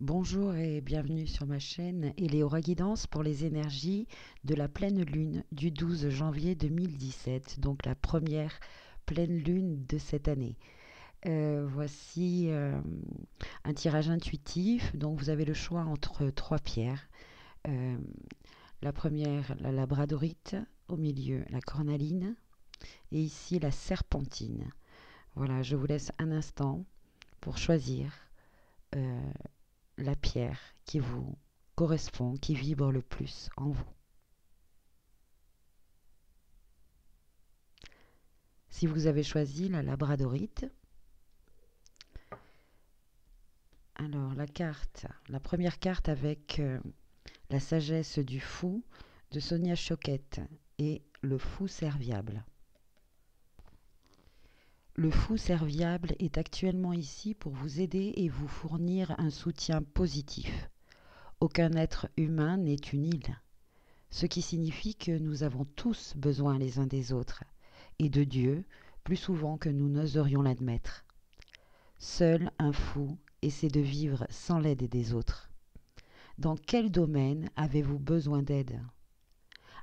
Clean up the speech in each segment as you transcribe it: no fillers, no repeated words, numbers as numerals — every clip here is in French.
Bonjour et bienvenue sur ma chaîne Eleora Guidance pour les énergies de la pleine lune du 12 janvier 2017, donc la première pleine lune de cette année. Voici un tirage intuitif, donc vous avez le choix entre trois pierres. Euh, la première, la labradorite, au milieu la cornaline et ici la serpentine. Voilà, je vous laisse un instant pour choisir euh, la pierre qui vous correspond, qui vibre le plus en vous. Si vous avez choisi la labradorite, alors la première carte avec la sagesse du fou de Sonia Choquette et le fou serviable. Le fou serviable est actuellement ici pour vous aider et vous fournir un soutien positif. Aucun être humain n'est une île, ce qui signifie que nous avons tous besoin les uns des autres et de Dieu plus souvent que nous n'oserions l'admettre. Seul un fou essaie de vivre sans l'aide des autres. Dans quel domaine avez-vous besoin d'aide?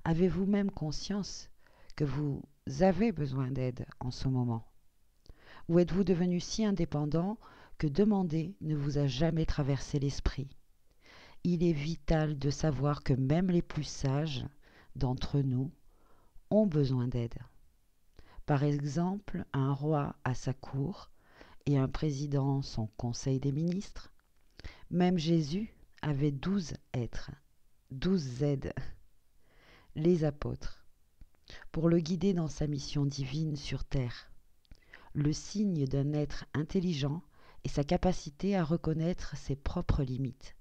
Avez-vous même conscience que vous avez besoin d'aide en ce moment? Ou êtes-vous devenu si indépendant que demander ne vous a jamais traversé l'esprit? Il est vital de savoir que même les plus sages d'entre nous ont besoin d'aide. Par exemple, un roi a sa cour et un président son conseil des ministres. Même Jésus avait 12 êtres, 12 aides, les apôtres, pour le guider dans sa mission divine sur terre. Le signe d'un être intelligent est sa capacité à reconnaître ses propres limites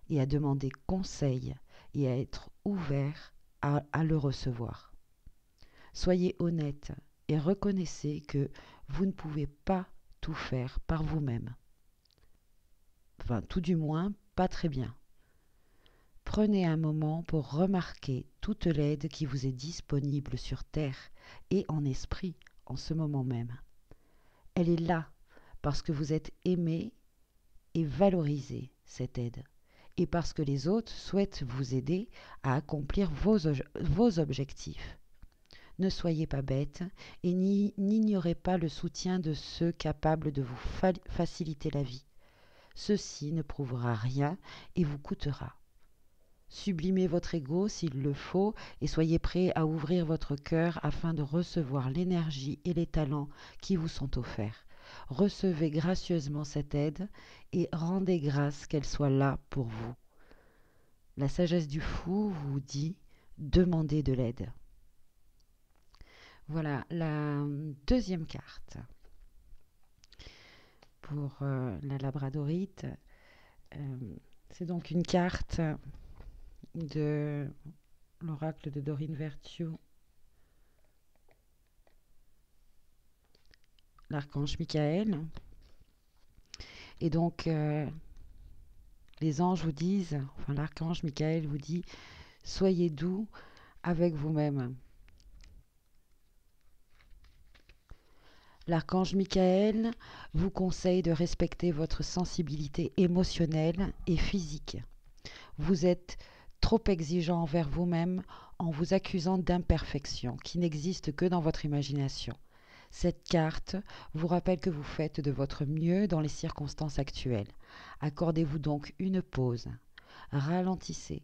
et à demander conseil et à être ouvert à le recevoir. Soyez honnête et reconnaissez que vous ne pouvez pas tout faire par vous-même. Enfin, tout du moins, pas très bien. Prenez un moment pour remarquer toute l'aide qui vous est disponible sur Terre et en esprit en ce moment même. Elle est là parce que vous êtes aimé et valorisez cette aide et parce que les autres souhaitent vous aider à accomplir vos objectifs. Ne soyez pas bête et n'ignorez pas le soutien de ceux capables de vous faciliter la vie. Ceci ne prouvera rien et vous coûtera. Sublimez votre ego s'il le faut et soyez prêt à ouvrir votre cœur afin de recevoir l'énergie et les talents qui vous sont offerts. Recevez gracieusement cette aide et rendez grâce qu'elle soit là pour vous. La sagesse du fou vous dit demandez de l'aide. Voilà la deuxième carte pour la labradorite. C'est donc une carte de l'oracle de Dorine Virtue, l'archange Michael. Et donc, les anges vous disent, enfin l'archange Michael vous dit, soyez doux avec vous-même. L'archange Michael vous conseille de respecter votre sensibilité émotionnelle et physique. Vous êtes trop exigeant envers vous-même en vous accusant d'imperfection qui n'existe que dans votre imagination. Cette carte vous rappelle que vous faites de votre mieux dans les circonstances actuelles. Accordez-vous donc une pause, ralentissez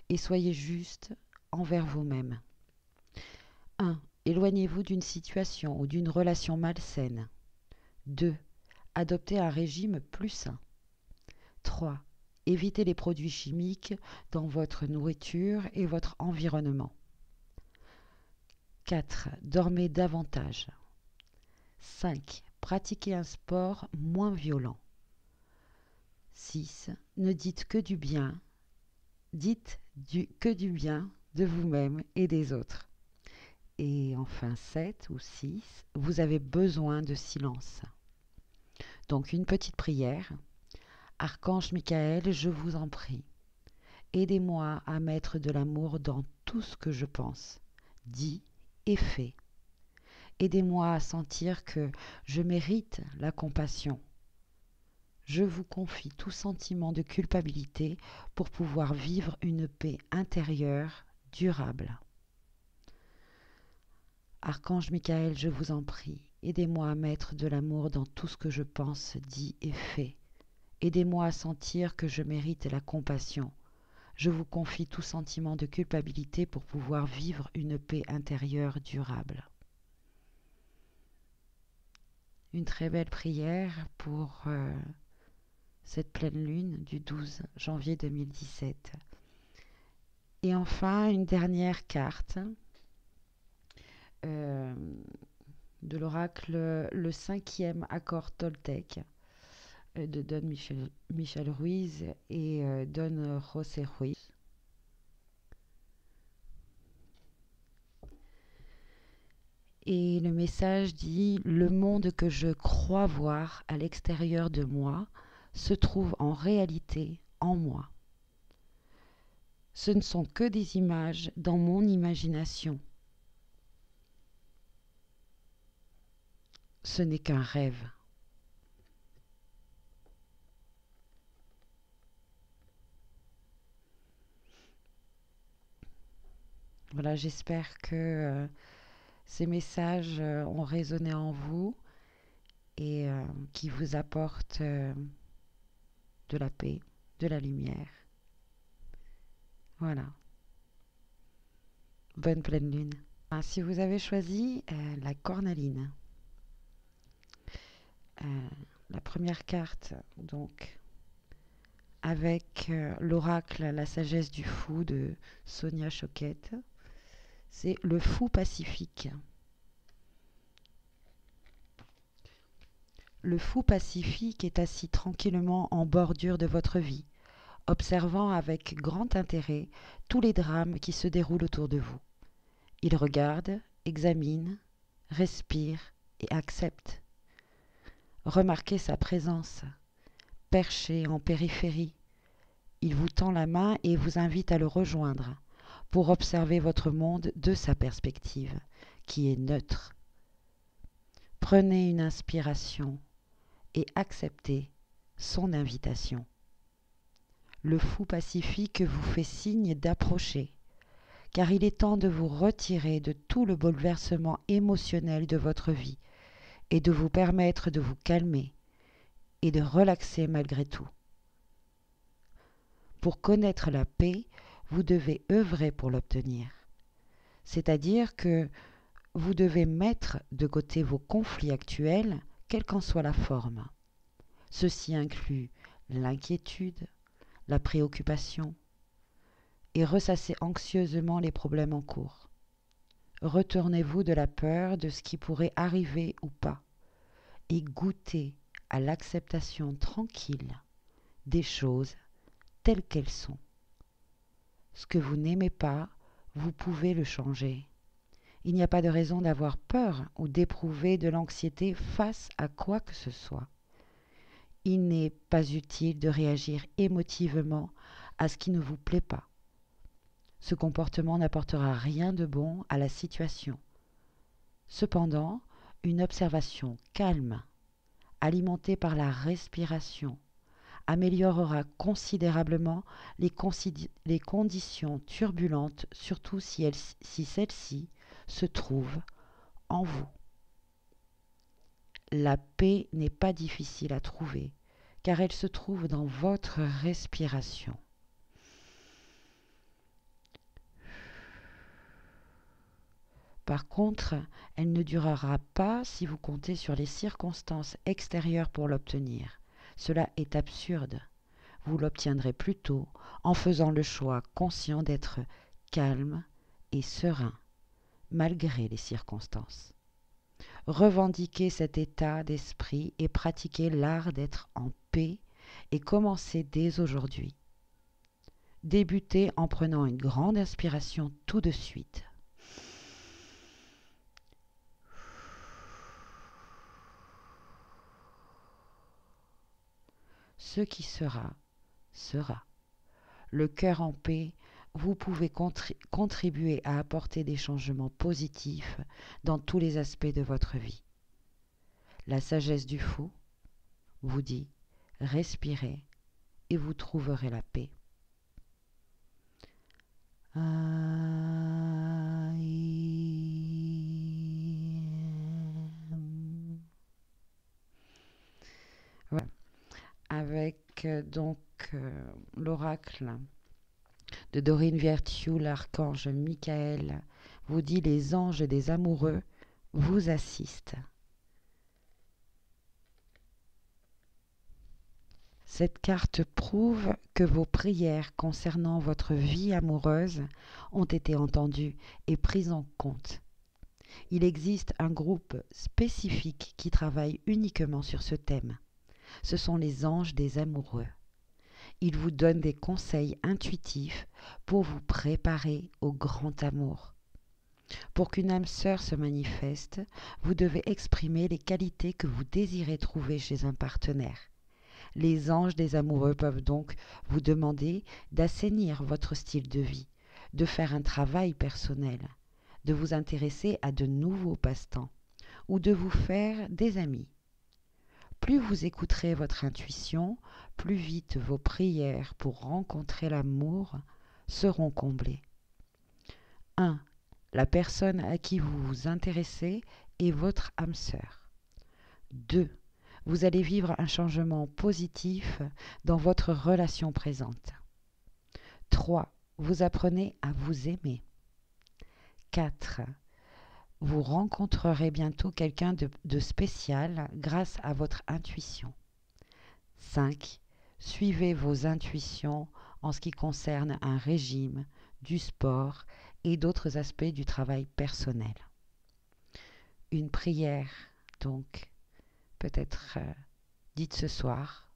et soyez juste envers vous-même. 1. Éloignez-vous d'une situation ou d'une relation malsaine. 2. Adoptez un régime plus sain. 3. Évitez les produits chimiques dans votre nourriture et votre environnement. 4. Dormez davantage. 5. Pratiquez un sport moins violent. 6. Ne dites que du bien. Que du bien de vous-même et des autres. Et enfin 7 ou 6. Vous avez besoin de silence. Donc une petite prière. Archange Michael, je vous en prie, aidez-moi à mettre de l'amour dans tout ce que je pense, dis et fais. Aidez-moi à sentir que je mérite la compassion. Je vous confie tout sentiment de culpabilité pour pouvoir vivre une paix intérieure durable. Archange Michael, je vous en prie, aidez-moi à mettre de l'amour dans tout ce que je pense, dis et fais. Aidez-moi à sentir que je mérite la compassion. Je vous confie tout sentiment de culpabilité pour pouvoir vivre une paix intérieure durable. Une très belle prière pour cette pleine lune du 12 janvier 2017. Et enfin, une dernière carte de l'oracle, le 5e accord Toltec de Don Michel Ruiz et Don José Ruiz. Et le message dit: le monde que je crois voir à l'extérieur de moi se trouve en réalité en moi. Ce ne sont que des images dans mon imagination. Ce n'est qu'un rêve. Voilà, j'espère que ces messages ont résonné en vous et qui vous apportent de la paix, de la lumière. Voilà. Bonne pleine lune. Si vous avez choisi la cornaline, la première carte, donc, avec l'oracle La sagesse du fou de Sonia Choquette, c'est le fou pacifique. Le fou pacifique est assis tranquillement en bordure de votre vie, observant avec grand intérêt tous les drames qui se déroulent autour de vous. Il regarde, examine, respire et accepte. Remarquez sa présence, perché en périphérie. Il vous tend la main et vous invite à le rejoindre pour observer votre monde de sa perspective, qui est neutre. Prenez une inspiration et acceptez son invitation. Le fou pacifique vous fait signe d'approcher, car il est temps de vous retirer de tout le bouleversement émotionnel de votre vie et de vous permettre de vous calmer et de relaxer malgré tout. Pour connaître la paix, vous devez œuvrer pour l'obtenir. C'est-à-dire que vous devez mettre de côté vos conflits actuels, quelle qu'en soit la forme. Ceci inclut l'inquiétude, la préoccupation et ressasser anxieusement les problèmes en cours. Retournez-vous de la peur de ce qui pourrait arriver ou pas et goûtez à l'acceptation tranquille des choses telles qu'elles sont. Ce que vous n'aimez pas, vous pouvez le changer. Il n'y a pas de raison d'avoir peur ou d'éprouver de l'anxiété face à quoi que ce soit. Il n'est pas utile de réagir émotivement à ce qui ne vous plaît pas. Ce comportement n'apportera rien de bon à la situation. Cependant, une observation calme, alimentée par la respiration, améliorera considérablement les conditions turbulentes, surtout si celles-ci se trouvent en vous. La paix n'est pas difficile à trouver, car elle se trouve dans votre respiration. Par contre, elle ne durera pas si vous comptez sur les circonstances extérieures pour l'obtenir. Cela est absurde. Vous l'obtiendrez plutôt en faisant le choix conscient d'être calme et serein, malgré les circonstances. Revendiquez cet état d'esprit et pratiquez l'art d'être en paix et commencez dès aujourd'hui. Débutez en prenant une grande inspiration tout de suite. Ce qui sera, sera. Le cœur en paix, vous pouvez contribuer à apporter des changements positifs dans tous les aspects de votre vie. La sagesse du fou vous dit: Respirez et vous trouverez la paix. Voilà. Avec l'oracle de Dorine Virtue, l'archange Michael vous dit: les anges des amoureux vous assistent. Cette carte prouve que vos prières concernant votre vie amoureuse ont été entendues et prises en compte. Il existe un groupe spécifique qui travaille uniquement sur ce thème. Ce sont les anges des amoureux. Ils vous donnent des conseils intuitifs pour vous préparer au grand amour. Pour qu'une âme sœur se manifeste, vous devez exprimer les qualités que vous désirez trouver chez un partenaire. Les anges des amoureux peuvent donc vous demander d'assainir votre style de vie, de faire un travail personnel, de vous intéresser à de nouveaux passe-temps ou de vous faire des amis. Plus vous écouterez votre intuition, plus vite vos prières pour rencontrer l'amour seront comblées. 1. La personne à qui vous vous intéressez est votre âme sœur. 2. Vous allez vivre un changement positif dans votre relation présente. 3. Vous apprenez à vous aimer. 4. Vous rencontrerez bientôt quelqu'un de spécial grâce à votre intuition. 5. Suivez vos intuitions en ce qui concerne un régime, du sport et d'autres aspects du travail personnel. Une prière, donc, peut-être dites ce soir,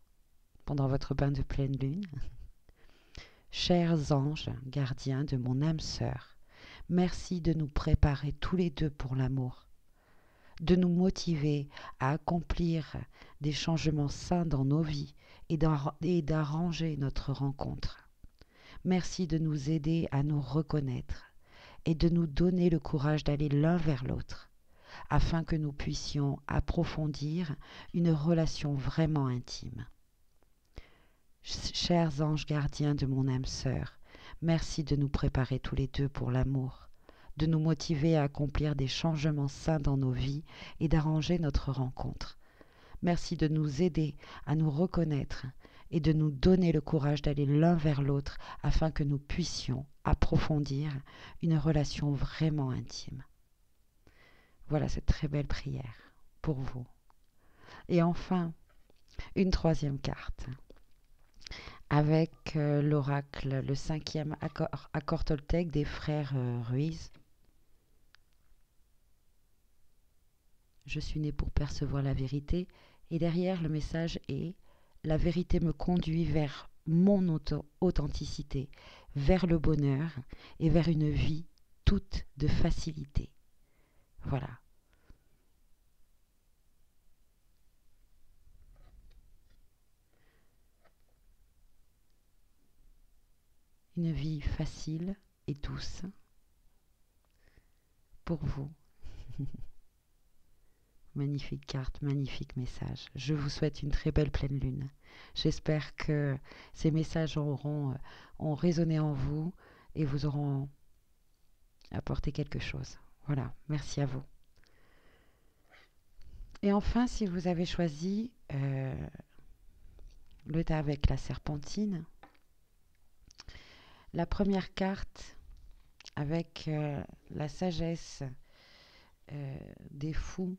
pendant votre bain de pleine lune. Chers anges gardiens de mon âme sœur, merci de nous préparer tous les deux pour l'amour, de nous motiver à accomplir des changements sains dans nos vies et d'arranger notre rencontre. Merci de nous aider à nous reconnaître et de nous donner le courage d'aller l'un vers l'autre, afin que nous puissions approfondir une relation vraiment intime. Chers anges gardiens de mon âme sœur, merci de nous préparer tous les deux pour l'amour, de nous motiver à accomplir des changements sains dans nos vies et d'arranger notre rencontre. Merci de nous aider à nous reconnaître et de nous donner le courage d'aller l'un vers l'autre afin que nous puissions approfondir une relation vraiment intime. Voilà cette très belle prière pour vous. Et enfin, une troisième carte avec l'oracle, le 5e accord Toltec des frères Ruiz. Je suis né pour percevoir la vérité, et derrière le message est: la vérité me conduit vers mon authenticité, vers le bonheur et vers une vie toute de facilité. Voilà. Une vie facile et douce pour vous. Magnifique carte, magnifique message. Je vous souhaite une très belle pleine lune. J'espère que ces messages ont résonné en vous et vous auront apporté quelque chose. Voilà, merci à vous. Et enfin, si vous avez choisi le tas avec la serpentine, la première carte avec la sagesse des fous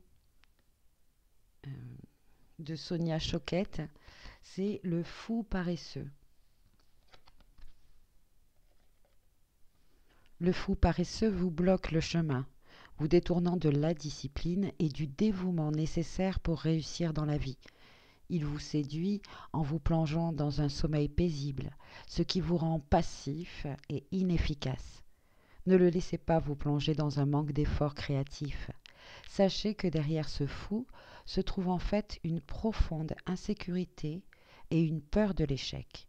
de Sonia Choquette, c'est le fou paresseux. Le fou paresseux vous bloque le chemin, vous détournant de la discipline et du dévouement nécessaire pour réussir dans la vie. Il vous séduit en vous plongeant dans un sommeil paisible, ce qui vous rend passif et inefficace. Ne le laissez pas vous plonger dans un manque d'efforts créatifs. Sachez que derrière ce fou se trouve en fait une profonde insécurité et une peur de l'échec.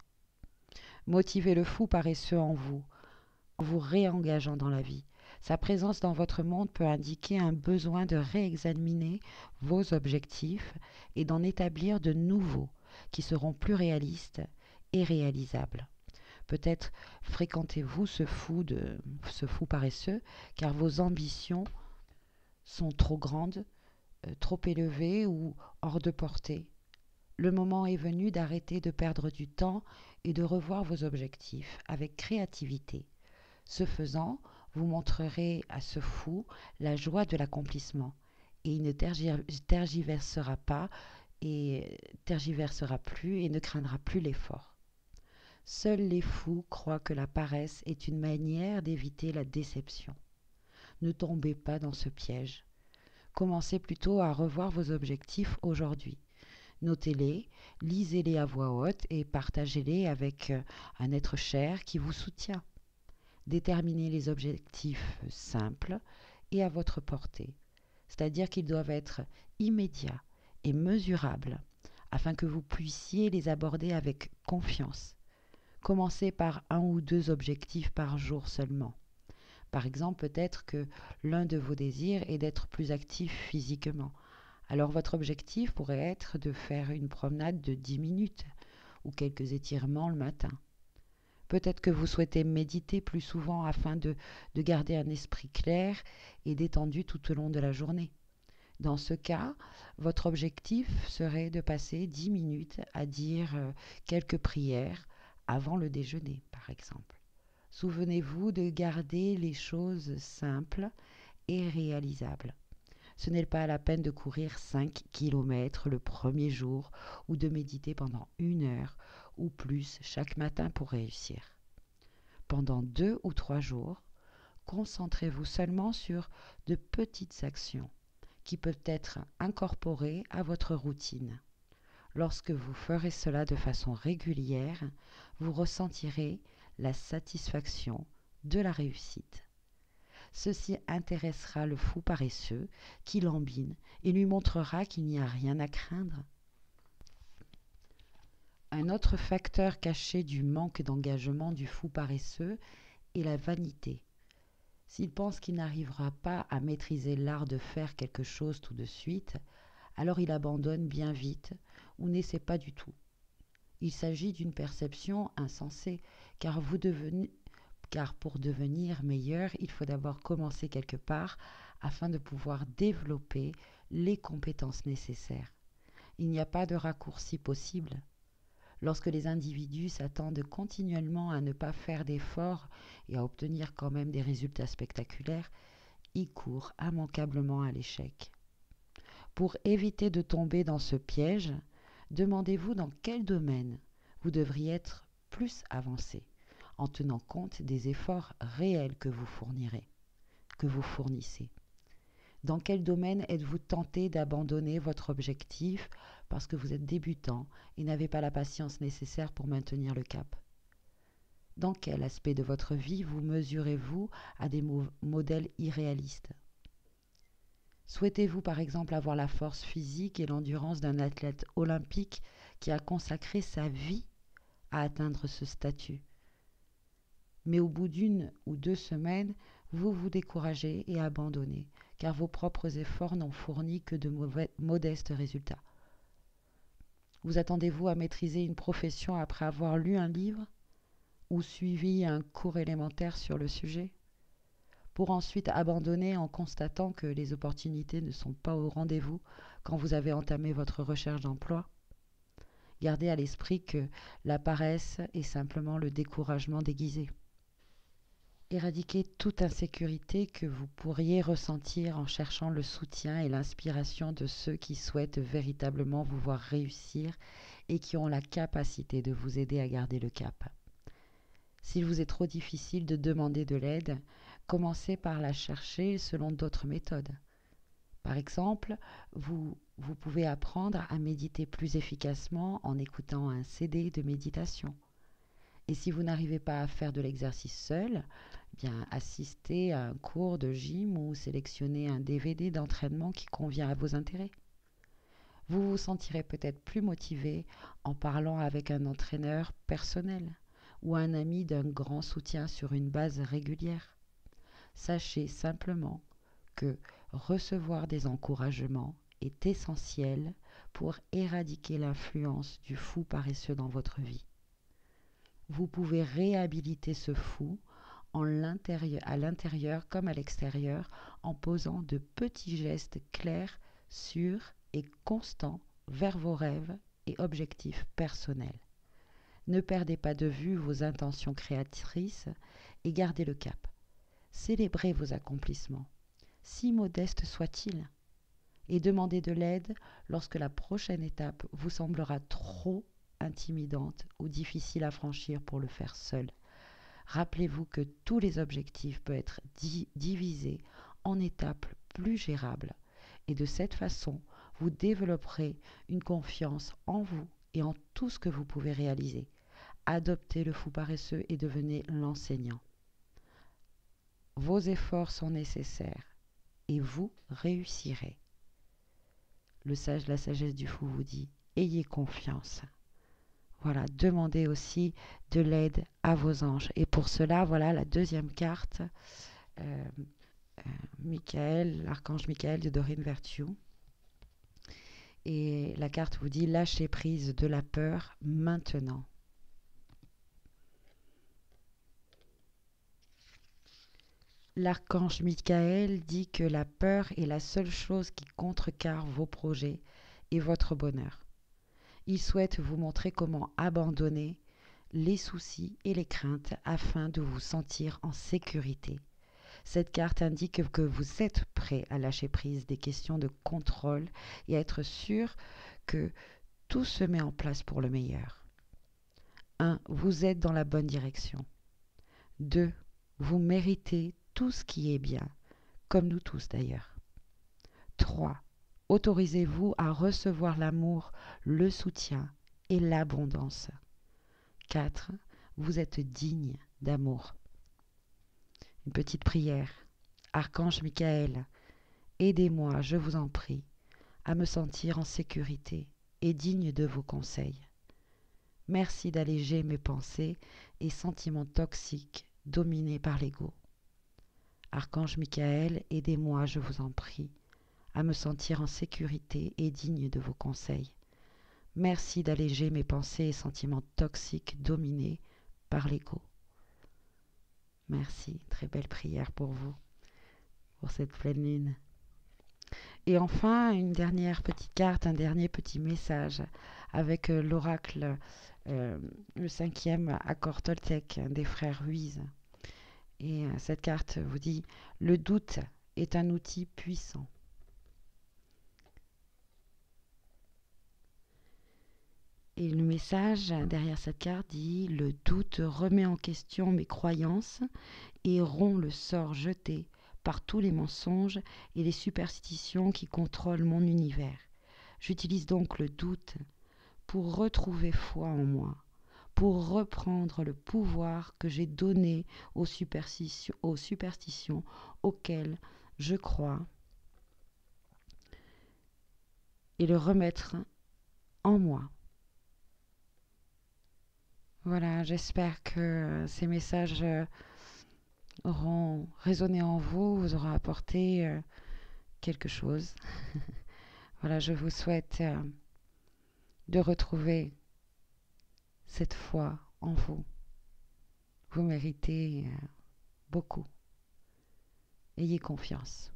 Motivez le fou paresseux en vous réengageant dans la vie. Sa présence dans votre monde peut indiquer un besoin de réexaminer vos objectifs et d'en établir de nouveaux, qui seront plus réalistes et réalisables. Peut-être fréquentez-vous ce fou paresseux, car vos ambitions sont trop grandes, trop élevées ou hors de portée. Le moment est venu d'arrêter de perdre du temps et de revoir vos objectifs avec créativité. Ce faisant, vous montrerez à ce fou la joie de l'accomplissement et il ne tergiversera plus et ne craindra plus l'effort. Seuls les fous croient que la paresse est une manière d'éviter la déception. Ne tombez pas dans ce piège. Commencez plutôt à revoir vos objectifs aujourd'hui. Notez-les, lisez-les à voix haute et partagez-les avec un être cher qui vous soutient. Déterminez les objectifs simples et à votre portée, c'est-à-dire qu'ils doivent être immédiats et mesurables afin que vous puissiez les aborder avec confiance. Commencez par 1 ou 2 objectifs par jour seulement. Par exemple, peut-être que l'un de vos désirs est d'être plus actif physiquement. Alors votre objectif pourrait être de faire une promenade de 10 minutes ou quelques étirements le matin. Peut-être que vous souhaitez méditer plus souvent afin de garder un esprit clair et détendu tout au long de la journée. Dans ce cas, votre objectif serait de passer 10 minutes à dire quelques prières avant le déjeuner, par exemple. Souvenez-vous de garder les choses simples et réalisables. Ce n'est pas la peine de courir 5 km le premier jour ou de méditer pendant 1 heure ou plus chaque matin pour réussir. Pendant 2 ou 3 jours, concentrez-vous seulement sur de petites actions qui peuvent être incorporées à votre routine. Lorsque vous ferez cela de façon régulière, vous ressentirez la satisfaction de la réussite. Ceci intéressera le fou paresseux qui lambine et lui montrera qu'il n'y a rien à craindre. Un autre facteur caché du manque d'engagement du fou paresseux est la vanité. S'il pense qu'il n'arrivera pas à maîtriser l'art de faire quelque chose tout de suite, alors il abandonne bien vite ou n'essaie pas du tout. Il s'agit d'une perception insensée, car pour devenir meilleur, il faut d'abord commencer quelque part afin de pouvoir développer les compétences nécessaires. Il n'y a pas de raccourci possible. Lorsque les individus s'attendent continuellement à ne pas faire d'efforts et à obtenir quand même des résultats spectaculaires, ils courent immanquablement à l'échec. Pour éviter de tomber dans ce piège, demandez-vous dans quel domaine vous devriez être plus avancé, en tenant compte des efforts réels que vous fournissez. Dans quel domaine êtes-vous tenté d'abandonner votre objectif parce que vous êtes débutant et n'avez pas la patience nécessaire pour maintenir le cap? Dans quel aspect de votre vie vous mesurez-vous à des modèles irréalistes? Souhaitez-vous par exemple avoir la force physique et l'endurance d'un athlète olympique qui a consacré sa vie à atteindre ce statut? Mais au bout d'1 ou 2 semaines, vous vous découragez et abandonnez, car vos propres efforts n'ont fourni que de modestes résultats. Vous attendez-vous à maîtriser une profession après avoir lu un livre ou suivi un cours élémentaire sur le sujet, pour ensuite abandonner en constatant que les opportunités ne sont pas au rendez-vous quand vous avez entamé votre recherche d'emploi? Gardez à l'esprit que la paresse est simplement le découragement déguisé. Éradiquez toute insécurité que vous pourriez ressentir en cherchant le soutien et l'inspiration de ceux qui souhaitent véritablement vous voir réussir et qui ont la capacité de vous aider à garder le cap. S'il vous est trop difficile de demander de l'aide, commencez par la chercher selon d'autres méthodes. Par exemple, vous pouvez apprendre à méditer plus efficacement en écoutant un CD de méditation. Et si vous n'arrivez pas à faire de l'exercice seul, bien assistez à un cours de gym ou sélectionnez un DVD d'entraînement qui convient à vos intérêts. Vous vous sentirez peut-être plus motivé en parlant avec un entraîneur personnel ou un ami d'un grand soutien sur une base régulière. Sachez simplement que recevoir des encouragements est essentiel pour éradiquer l'influence du fou paresseux dans votre vie. Vous pouvez réhabiliter ce fou à l'intérieur comme à l'extérieur en posant de petits gestes clairs, sûrs et constants vers vos rêves et objectifs personnels. Ne perdez pas de vue vos intentions créatrices et gardez le cap. Célébrez vos accomplissements, si modestes soient-ils, et demandez de l'aide lorsque la prochaine étape vous semblera trop intimidante ou difficile à franchir pour le faire seul. Rappelez-vous que tous les objectifs peuvent être divisés en étapes plus gérables et de cette façon, vous développerez une confiance en vous et en tout ce que vous pouvez réaliser. Adoptez le fou paresseux et devenez l'enseignant. Vos efforts sont nécessaires et vous réussirez. La sagesse du fou vous dit, ayez confiance. Voilà, demandez aussi de l'aide à vos anges. Et pour cela, voilà la deuxième carte, Michael, l'archange Michael de Doreen Virtue. Et la carte vous dit, lâchez prise de la peur maintenant. L'archange Michael dit que la peur est la seule chose qui contrecarre vos projets et votre bonheur. Il souhaite vous montrer comment abandonner les soucis et les craintes afin de vous sentir en sécurité. Cette carte indique que vous êtes prêt à lâcher prise des questions de contrôle et à être sûr que tout se met en place pour le meilleur. 1. Vous êtes dans la bonne direction. 2. Vous méritez tout ce qui est bien, comme nous tous d'ailleurs. 3. Autorisez-vous à recevoir l'amour, le soutien et l'abondance. 4. Vous êtes digne d'amour. Une petite prière. Archange Michael, aidez-moi, je vous en prie, à me sentir en sécurité et digne de vos conseils. Merci d'alléger mes pensées et sentiments toxiques dominés par l'ego. Archange Michael, aidez-moi, je vous en prie, à me sentir en sécurité et digne de vos conseils. Merci d'alléger mes pensées et sentiments toxiques dominés par l'ego. Merci, très belle prière pour vous, pour cette pleine lune. Et enfin, une dernière petite carte, un dernier petit message avec l'oracle, le 5e accord toltèque des frères Ruiz. Et cette carte vous dit, le doute est un outil puissant. Et le message derrière cette carte dit, le doute remet en question mes croyances et rompt le sort jeté par tous les mensonges et les superstitions qui contrôlent mon univers. J'utilise donc le doute pour retrouver foi en moi, pour reprendre le pouvoir que j'ai donné aux superstitions auxquelles je crois et le remettre en moi. Voilà, j'espère que ces messages auront résonné en vous, vous auront apporté quelque chose. Voilà, je vous souhaite de retrouver cette foi en vous. Vous méritez beaucoup. Ayez confiance.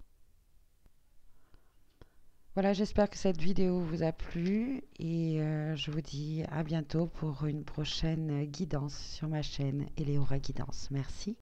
Voilà, j'espère que cette vidéo vous a plu et je vous dis à bientôt pour une prochaine guidance sur ma chaîne Eleora Guidance. Merci.